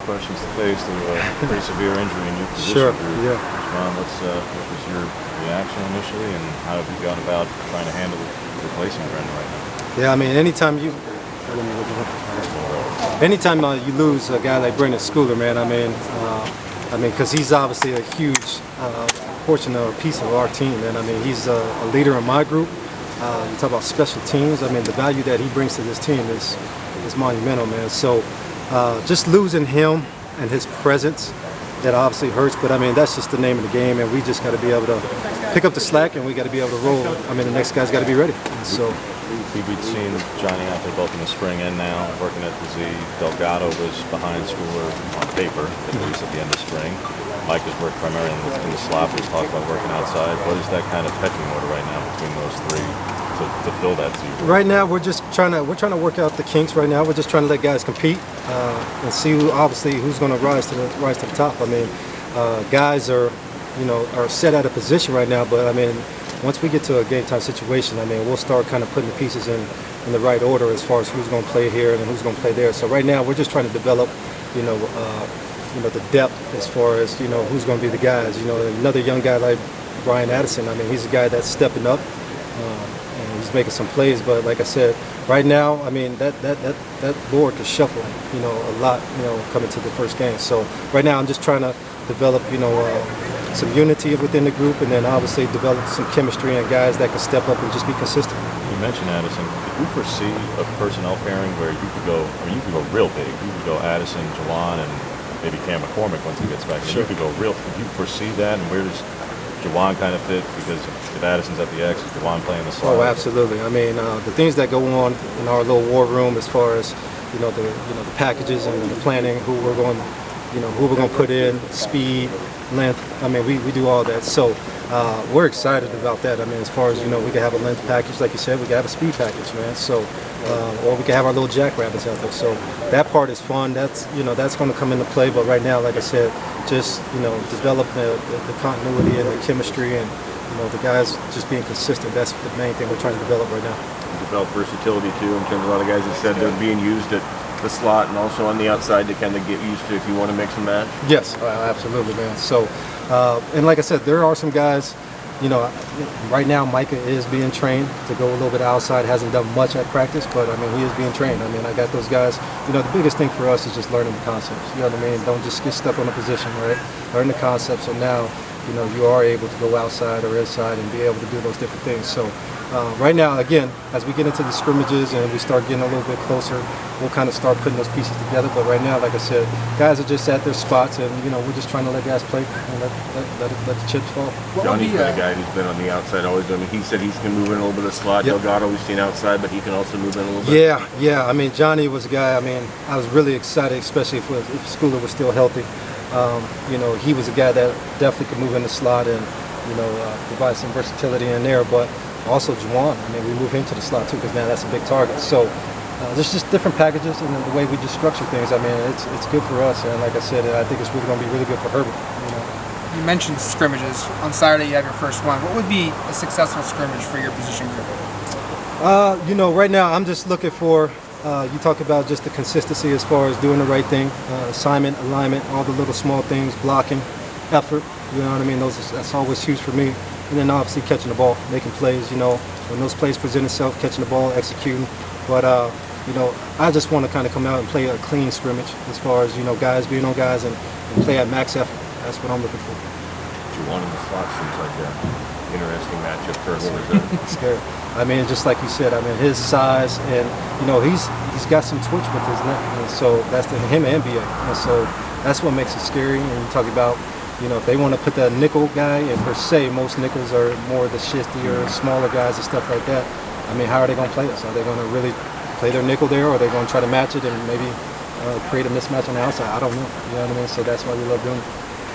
questions to face to a pretty severe injury in your position Sure. group. Yeah. Jovon, what was your reaction initially, and how have you gone about trying to handle replacing Brendan right now? Yeah, I mean, anytime you lose a guy like Brendan Schooler, man, I mean, because he's obviously a huge portion or piece of our team, man. I mean, he's a leader in my group. You talk about special teams. I mean, the value that he brings to this team is monumental, man. So just losing him and his presence, that obviously hurts. But I mean, that's just the name of the game, and we just got to be able to pick up the slack, and we got to be able to roll. I mean, the next guy's got to be ready. So. We'd seen Johnny out there both in the spring and now working at the Z. Delgado was behind Schooler on paper, at least at the end of spring. Mike has worked primarily in the slot. He's talked about working outside. What is that kind of pecking order right now between those three to fill that Z? Right now, we're trying to work out the kinks. Right now, we're just trying to let guys compete and see who's going to rise to the top. I mean, guys are set at a position right now, but I mean, once we get to a game time situation, I mean, we'll start kind of putting the pieces in the right order as far as who's going to play here and who's going to play there. So right now, we're just trying to develop, the depth as far as who's going to be the guys. Another young guy like Brian Addison. I mean, he's a guy that's stepping up and he's making some plays. But like I said, right now, I mean, that board is shuffling, a lot, coming to the first game. So right now, I'm just trying to develop, some unity within the group, and then obviously develop some chemistry and guys that can step up and just be consistent. You mentioned Addison. Did you foresee a personnel pairing where you could go real big? You could go Addison, Jovon, and maybe Cam McCormick once he gets back. Sure. You could go real. Did you foresee that, and where does Jovon kind of fit? Because if Addison's at the X, is Jovon playing the slot? Oh, absolutely. I mean, the things that go on in our little war room as far as the packages and the planning, who we're going to put in, speed, length. I mean, we do all that. So we're excited about that. I mean, as far as, we can have a length package, like you said, we can have a speed package, man. So, or we can have our little jackrabbits out there. So that part is fun. That's going to come into play. But right now, like I said, just, develop the continuity and the chemistry and, the guys just being consistent. That's the main thing we're trying to develop right now. You develop versatility, too, in terms of a lot of guys that said they're being used at the slot and also on the outside to kind of get used to if you want to mix and match? Yes, absolutely, man. So, and like I said, there are some guys, right now Micah is being trained to go a little bit outside, hasn't done much at practice, but I mean, he is being trained. I mean, I got those guys, the biggest thing for us is just learning the concepts, you know what I mean? Don't just get stuck on a position, right? Learn the concepts, so now, you are able to go outside or inside and be able to do those different things. So, right now, again, as we get into the scrimmages and we start getting a little bit closer, we'll kind of start putting those pieces together. But right now, like I said, guys are just at their spots, and we're just trying to let guys play and let the chips fall. Johnny's been a guy who's been on the outside always. I mean, he said he can move in a little bit of slot. Yep. Delgado we've seen outside, but he can also move in a little bit. Yeah. I mean, Johnny was a guy. I mean, I was really excited, especially if Schooler was still healthy. He was a guy that definitely could move in the slot and provide some versatility in there, but. Also, Jovon, I mean, we move into the slot too because now that's a big target. So there's just different packages and the way we just structure things. I mean, it's good for us, and like I said, I think it's really going to be really good for Herbert. You mentioned scrimmages. On Saturday, you have your first one. What would be a successful scrimmage for your position group? Right now, I'm just looking for. You talk about just the consistency as far as doing the right thing, assignment, alignment, all the little small things, blocking, effort. You know what I mean? That's always huge for me. And then obviously catching the ball, making plays, when those plays present itself, catching the ball, executing. But, I just want to kind of come out and play a clean scrimmage as far as, guys being on guys and play at max effort. That's what I'm looking for. Jovon in the slot seems like an interesting matchup for him. It's scary. I mean, just like you said, I mean, his size and, he's got some twitch with his neck. And so that's him and BA. And so that's what makes it scary. And you talk about, if they want to put that nickel guy, and per se, most nickels are more the shiftier, smaller guys and stuff like that. I mean, how are they going to play us? Are they going to really play their nickel there, or are they going to try to match it and maybe create a mismatch on the outside? I don't know. You know what I mean? So that's why we love doing it.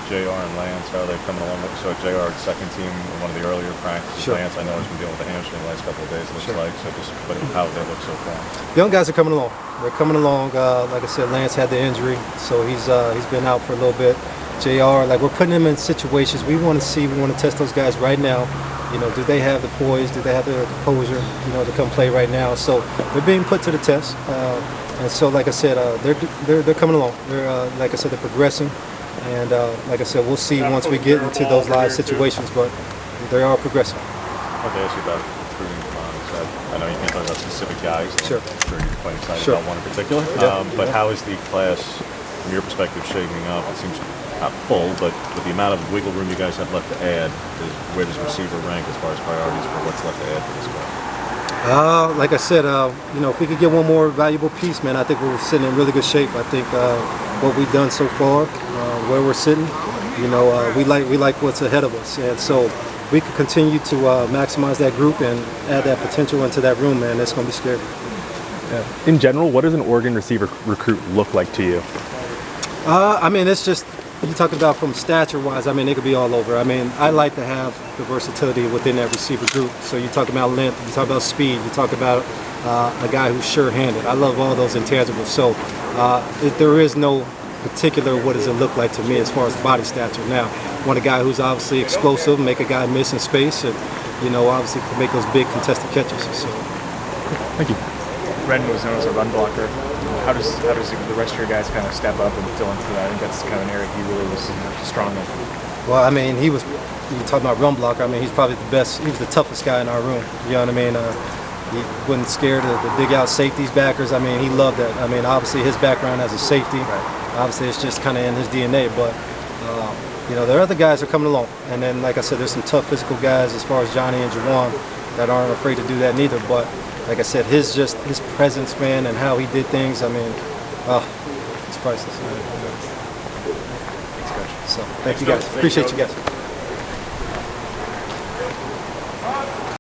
JR and Lance, how are they coming along? So JR, second team in one of the earlier practices. Sure. Lance, I know, has been dealing with a hamstring the last couple of days, it looks like. So just how they look so far. Young guys are coming along. They're coming along. Like I said, Lance had the injury, so he's been out for a little bit. JR, like we're putting them in situations we want to test those guys right now. Do they have the poise? Do they have the composure, to come play right now? So they're being put to the test. And so, like I said, they're coming along. They're like I said, they're progressing, and like I said, we'll see once we get into those live situations. But they are progressing. I want to ask you about recruiting. I know you can't talk about specific guys. Sure. I'm sure you're quite excited Sure. about one in particular. Yeah. But how is the class, from your perspective, shaping up? It seems not full, but with the amount of wiggle room you guys have left to add, where does receiver rank as far as priorities for what's left to add for this class? Like I said, if we could get one more valuable piece, man, I think we're sitting in really good shape. I think what we've done so far, where we're sitting, we like what's ahead of us, and so we could continue to maximize that group and add that potential into that room, man. It's going to be scary. Yeah. In general, what does an Oregon receiver recruit look like to you? It's just, you talk about from stature-wise, it could be all over. I like to have the versatility within that receiver group. So you talk about length, you talk about speed, you talk about a guy who's sure-handed. I love all those intangibles. So there is no particular what does it look like to me as far as body stature. Now, want a guy who's obviously explosive, make a guy miss in space, and obviously can make those big contested catches. So. Thank you. Ren was known as a run blocker. How does the rest of your guys kind of step up and fill in for that? I think that's kind of an area he really was strong in. Well, he was, you talking about run blocker, he's probably the best, he was the toughest guy in our room. You know what I mean? He wasn't scared to dig out safeties, backers. He loved that. Obviously his background as a safety, obviously it's just kind of in his DNA, but there are other guys that are coming along. And then, like I said, there's some tough physical guys as far as Johnny and Jovon that aren't afraid to do that neither. But like I said, his presence, man, and how he did things, it's priceless. Thanks, Coach. So thank you guys. Appreciate you guys.